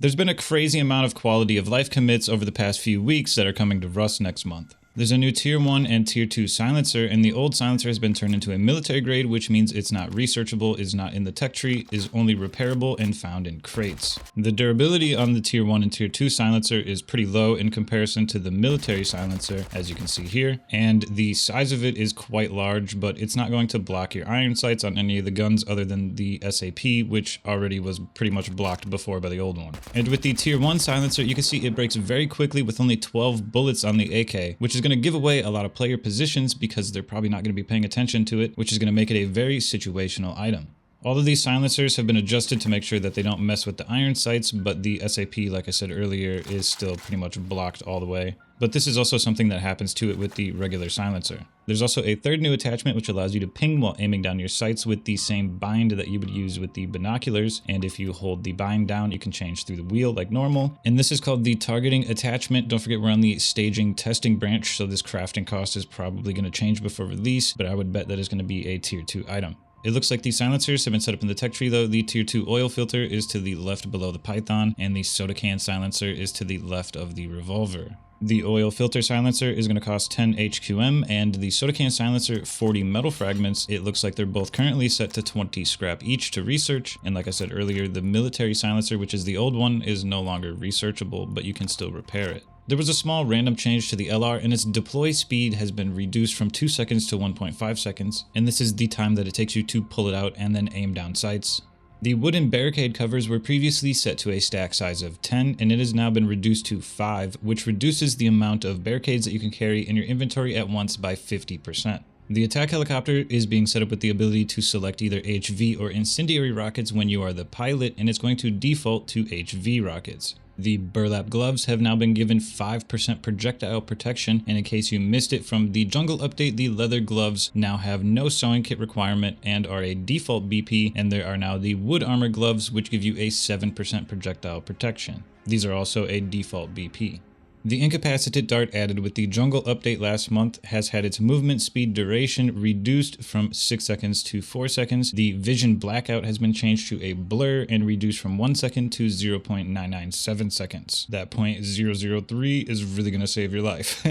There's been a crazy amount of quality of life commits over the past few weeks that are coming to Rust next month. There's a new Tier 1 and Tier 2 silencer, and the old silencer has been turned into a military grade, which means it's not researchable, is not in the tech tree, is only repairable and found in crates. The durability on the Tier 1 and Tier 2 silencer is pretty low in comparison to the military silencer, as you can see here, and the size of it is quite large, but it's not going to block your iron sights on any of the guns other than the SAP, which already was pretty much blocked before by the old one. And with the Tier 1 silencer, you can see it breaks very quickly with only 12 bullets on the AK, which is going to give away a lot of player positions because they're probably not going to be paying attention to it, which is going to make it a very situational item. All of these silencers have been adjusted to make sure that they don't mess with the iron sights, but the SAP, like I said earlier, is still pretty much blocked all the way. But this is also something that happens to it with the regular silencer. There's also a third new attachment which allows you to ping while aiming down your sights with the same bind that you would use with the binoculars, and if you hold the bind down you can change through the wheel like normal. And this is called the targeting attachment. Don't forget we're on the staging testing branch, so this crafting cost is probably going to change before release, but I would bet that is going to be a Tier 2 item. It looks like the silencers have been set up in the tech tree though. The Tier 2 oil filter is to the left below the Python, and the soda can silencer is to the left of the revolver. The oil filter silencer is going to cost 10 HQM, and the soda can silencer 40 metal fragments. It looks like they're both currently set to 20 scrap each to research, and like I said earlier, the military silencer, which is the old one, is no longer researchable, but you can still repair it. There was a small random change to the LR, and its deploy speed has been reduced from 2 seconds to 1.5 seconds, and this is the time that it takes you to pull it out and then aim down sights. The wooden barricade covers were previously set to a stack size of 10, and it has now been reduced to 5, which reduces the amount of barricades that you can carry in your inventory at once by 50%. The attack helicopter is being set up with the ability to select either HV or incendiary rockets when you are the pilot, and it's going to default to HV rockets. The burlap gloves have now been given 5% projectile protection, and in case you missed it from the jungle update, the leather gloves now have no sewing kit requirement and are a default BP, and there are now the wood armor gloves which give you a 7% projectile protection. These are also a default BP. The incapacitated dart added with the jungle update last month has had its movement speed duration reduced from 6 seconds to 4 seconds. The vision blackout has been changed to a blur and reduced from 1 second to 0.997 seconds. That 0.003 is really going to save your life.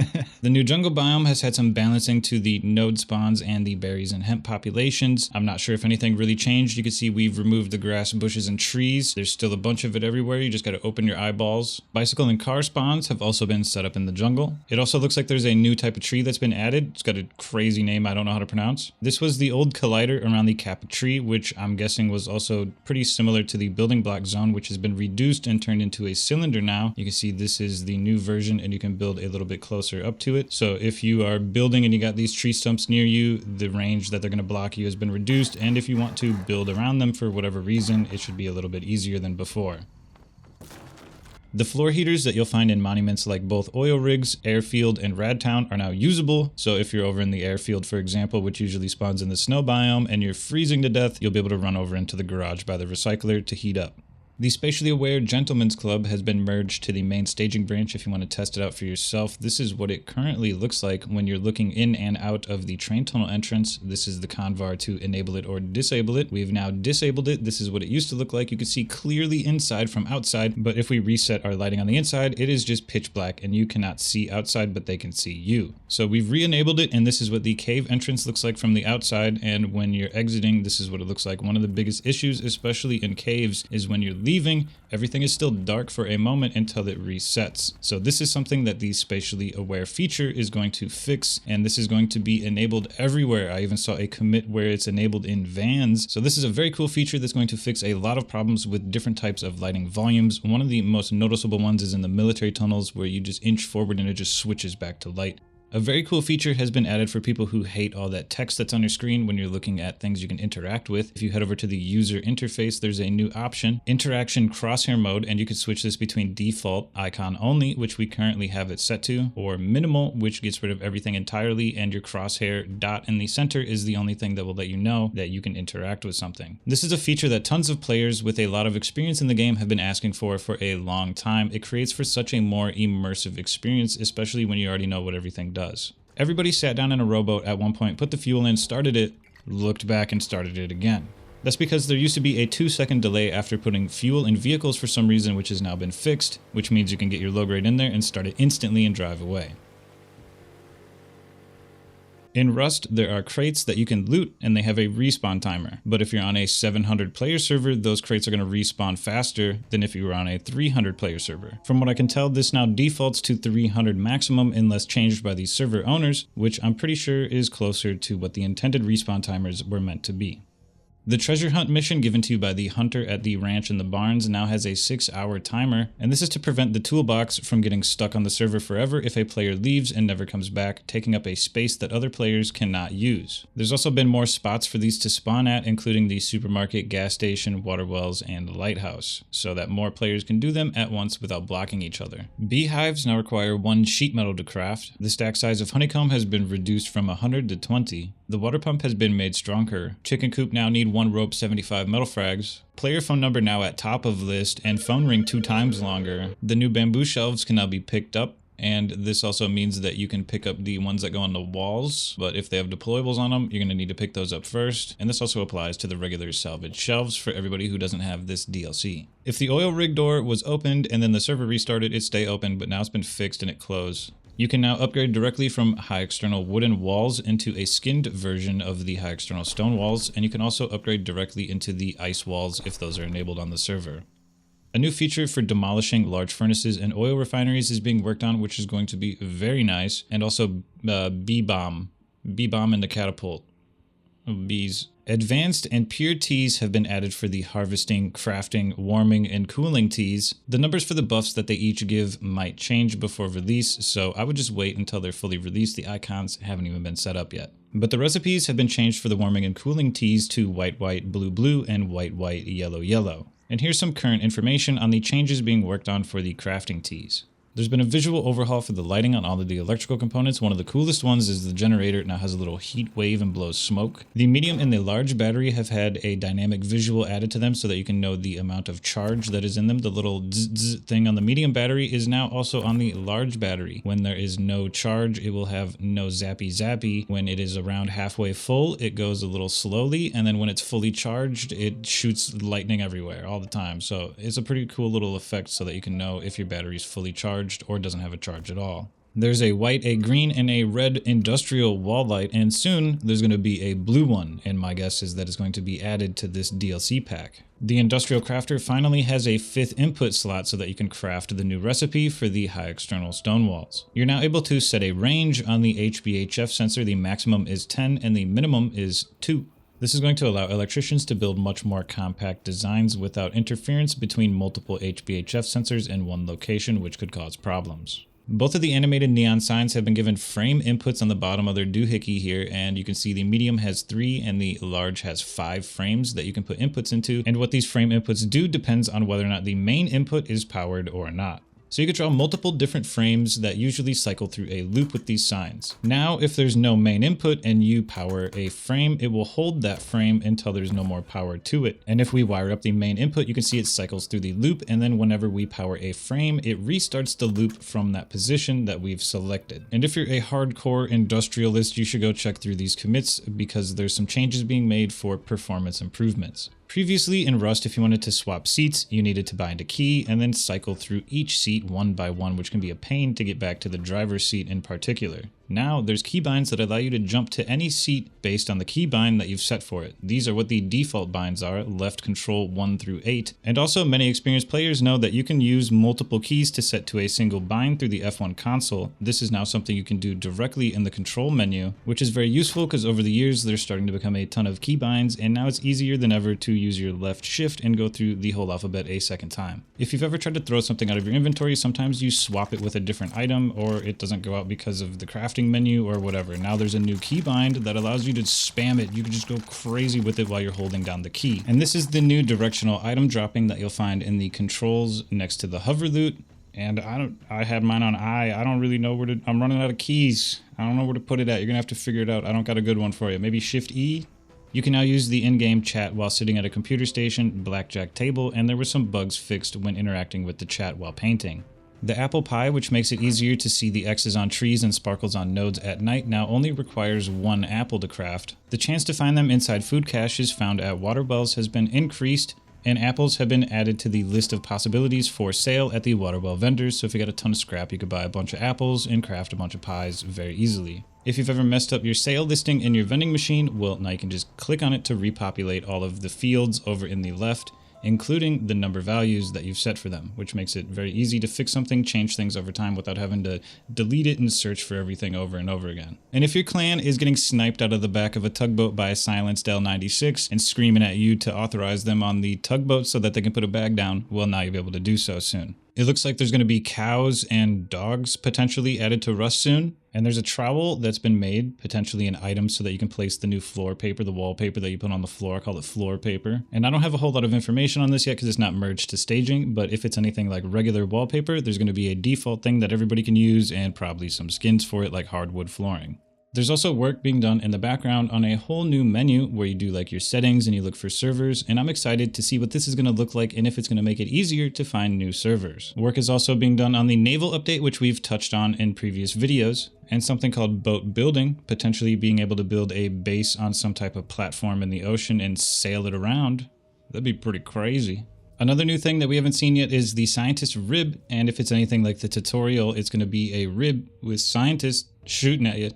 The new jungle biome has had some balancing to the node spawns and the berries and hemp populations. I'm not sure if anything really changed. You can see we've removed the grass, bushes, and trees. There's still a bunch of it everywhere. You just got to open your eyeballs. Bicycle and car spawns have also been set up in the jungle. It also looks like there's a new type of tree that's been added. It's got a crazy name I don't know how to pronounce. This was the old collider around the kappa tree, which I'm guessing was also pretty similar to the building block zone, which has been reduced and turned into a cylinder now. You can see this is the new version, and you can build a little bit closer up to it. So if you are building and you got these tree stumps near you, the range that they're going to block you has been reduced, and if you want to build around them for whatever reason, it should be a little bit easier than before. The floor heaters that you'll find in monuments like both Oil Rigs, Airfield, and Radtown are now usable, so if you're over in the Airfield, for example, which usually spawns in the snow biome, and you're freezing to death, you'll be able to run over into the garage by the recycler to heat up. The Spatially Aware Gentleman's Club has been merged to the main staging branch if you want to test it out for yourself. This is what it currently looks like when you're looking in and out of the train tunnel entrance. This is the convar to enable it or disable it. We've now disabled it. This is what it used to look like. You can see clearly inside from outside, but if we reset our lighting on the inside, it is just pitch black and you cannot see outside, but they can see you. So we've re-enabled it, and this is what the cave entrance looks like from the outside, and when you're exiting, this is what it looks like. One of the biggest issues, especially in caves, is when you're leaving, everything is still dark for a moment until it resets. So this is something that the spatially aware feature is going to fix, and this is going to be enabled everywhere. I even saw a commit where it's enabled in vans. So this is a very cool feature that's going to fix a lot of problems with different types of lighting volumes. One of the most noticeable ones is in the military tunnels where you just inch forward and it just switches back to light. A very cool feature has been added for people who hate all that text that's on your screen when you're looking at things you can interact with. If you head over to the user interface, there's a new option, interaction crosshair mode, and you can switch this between default, icon only, which we currently have it set to, or minimal, which gets rid of everything entirely, and your crosshair dot in the center is the only thing that will let you know that you can interact with something. This is a feature that tons of players with a lot of experience in the game have been asking for a long time. It creates for such a more immersive experience, especially when you already know what everything does. Everybody sat down in a rowboat at one point, put the fuel in, started it, looked back and started it again. That's because there used to be a 2-second delay after putting fuel in vehicles for some reason, which has now been fixed, which means you can get your low grade in there and start it instantly and drive away. In Rust, there are crates that you can loot and they have a respawn timer, but if you're on a 700 player server, those crates are going to respawn faster than if you were on a 300 player server. From what I can tell, this now defaults to 300 maximum unless changed by the server owners, which I'm pretty sure is closer to what the intended respawn timers were meant to be. The treasure hunt mission given to you by the hunter at the ranch in the barns now has a 6-hour timer, and this is to prevent the toolbox from getting stuck on the server forever if a player leaves and never comes back, taking up a space that other players cannot use. There's also been more spots for these to spawn at, including the supermarket, gas station, water wells, and lighthouse, so that more players can do them at once without blocking each other. Beehives now require 1 sheet metal to craft. The stack size of honeycomb has been reduced from 100 to 20. The water pump has been made stronger. Chicken coop now need 1 rope 75 metal frags. Player phone number now at top of list and phone ring 2 times longer. The new bamboo shelves can now be picked up, and this also means that you can pick up the ones that go on the walls, but if they have deployables on them, you're going to need to pick those up first. And this also applies to the regular salvage shelves for everybody who doesn't have this DLC. If the oil rig door was opened and then the server restarted, it'd stay open, but now it's been fixed and it closed. You can now upgrade directly from high external wooden walls into a skinned version of the high external stone walls, and you can also upgrade directly into the ice walls if those are enabled on the server. A new feature for demolishing large furnaces and oil refineries is being worked on, which is going to be very nice, and also bee-bomb and the catapult. Bees. Advanced and pure teas have been added for the harvesting, crafting, warming, and cooling teas. The numbers for the buffs that they each give might change before release, so I would just wait until they're fully released. The icons haven't even been set up yet. But the recipes have been changed for the warming and cooling teas to white, white, blue, blue, and white, white, yellow, yellow. And here's some current information on the changes being worked on for the crafting teas. There's been a visual overhaul for the lighting on all of the electrical components. One of the coolest ones is the generator. It now has a little heat wave and blows smoke. The medium and the large battery have had a dynamic visual added to them so that you can know the amount of charge that is in them. The little zzz thing on the medium battery is now also on the large battery. When there is no charge, it will have no zappy zappy. When it is around halfway full, it goes a little slowly, and then when it's fully charged, it shoots lightning everywhere all the time. So it's a pretty cool little effect so that you can know if your battery is fully charged or doesn't have a charge at all. There's a white, a green, and a red industrial wall light, and soon there's going to be a blue one, and my guess is that it's going to be added to this DLC pack. The industrial crafter finally has a 5th input slot so that you can craft the new recipe for the high external stone walls. You're now able to set a range on the HBHF sensor. The maximum is 10 and the minimum is 2. This is going to allow electricians to build much more compact designs without interference between multiple HBHF sensors in one location, which could cause problems. Both of the animated neon signs have been given frame inputs on the bottom of their doohickey here, and you can see the medium has 3 and the large has 5 frames that you can put inputs into, and what these frame inputs do depends on whether or not the main input is powered or not. So you could draw multiple different frames that usually cycle through a loop with these signs. Now, if there's no main input and you power a frame, it will hold that frame until there's no more power to it. And if we wire up the main input, you can see it cycles through the loop, and then whenever we power a frame, it restarts the loop from that position that we've selected. And if you're a hardcore industrialist, you should go check through these commits because there's some changes being made for performance improvements. Previously in Rust, if you wanted to swap seats, you needed to bind a key and then cycle through each seat one by one, which can be a pain to get back to the driver's seat in particular. Now, there's keybinds that allow you to jump to any seat based on the keybind that you've set for it. These are what the default binds are, left control 1 through 8. And also, many experienced players know that you can use multiple keys to set to a single bind through the F1 console. This is now something you can do directly in the control menu, which is very useful because over the years, there's starting to become a ton of keybinds, and now it's easier than ever to use your left shift and go through the whole alphabet a second time. If you've ever tried to throw something out of your inventory, sometimes you swap it with a different item, or it doesn't go out because of the crafting menu or whatever. Now there's a new keybind that allows you to spam it. You can just go crazy with it while you're holding down the key. And this is the new directional item dropping that you'll find in the controls next to the hover loot. And I had mine on I. I don't really know where to, I'm running out of keys. I don't know where to put it at. You're gonna have to figure it out. I don't got a good one for you. Maybe Shift E? You can now use the in-game chat while sitting at a computer station, blackjack table, and there were some bugs fixed when interacting with the chat while painting. The apple pie, which makes it easier to see the X's on trees and sparkles on nodes at night, now only requires 1 apple to craft. The chance to find them inside food caches found at water wells has been increased, and apples have been added to the list of possibilities for sale at the water well vendors, so if you got a ton of scrap, you could buy a bunch of apples and craft a bunch of pies very easily. If you've ever messed up your sale listing in your vending machine, well, now you can just click on it to repopulate all of the fields over in the left, including the number values that you've set for them, which makes it very easy to fix something, change things over time without having to delete it and search for everything over and over again. And if your clan is getting sniped out of the back of a tugboat by a silenced L96 and screaming at you to authorize them on the tugboat so that they can put a bag down, well, now you'll be able to do so soon. It looks like there's going to be cows and dogs potentially added to Rust soon. And there's a trowel that's been made, potentially an item, so that you can place the new floor paper, the wallpaper that you put on the floor. I call it floor paper. And I don't have a whole lot of information on this yet because it's not merged to staging, but if it's anything like regular wallpaper, there's going to be a default thing that everybody can use and probably some skins for it like hardwood flooring. There's also work being done in the background on a whole new menu where you do like your settings and you look for servers, and I'm excited to see what this is going to look like and if it's going to make it easier to find new servers. Work is also being done on the naval update, which we've touched on in previous videos, and something called boat building, potentially being able to build a base on some type of platform in the ocean and sail it around. That'd be pretty crazy. Another new thing that we haven't seen yet is the scientist rib, and if it's anything like the tutorial, it's going to be a rib with scientists shooting at you.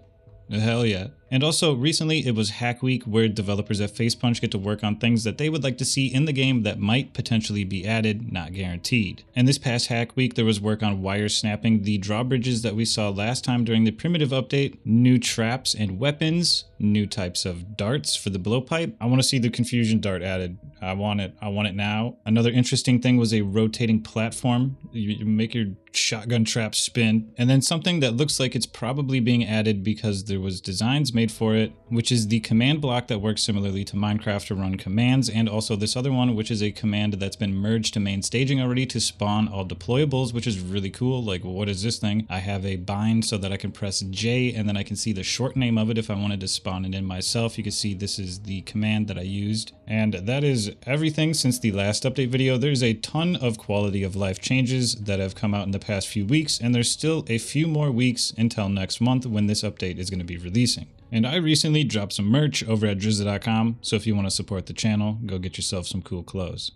Hell yeah. And also, recently it was Hack Week, where developers at FacePunch get to work on things that they would like to see in the game that might potentially be added, not guaranteed. And this past Hack Week, there was work on wire snapping the drawbridges that we saw last time during the primitive update, new traps and weapons, new types of darts for the blowpipe. I want to see the confusion dart added. I want it now. Another interesting thing was a rotating platform. You make your shotgun trap spin. And then something that looks like it's probably being added because there was designs made for it, which is the command block that works similarly to Minecraft to run commands, and also this other one, which is a command that's been merged to main staging already to spawn all deployables, which is really cool. Like, what is this thing? I have a bind so that I can press J and then I can see the short name of it if I wanted to spawn it in myself. You can see this is the command that I used. And that is everything since the last update video. There's a ton of quality of life changes that have come out in the past few weeks, and there's still a few more weeks until next month when this update is going to be releasing. And I recently dropped some merch over at drizza.com, so if you want to support the channel, go get yourself some cool clothes.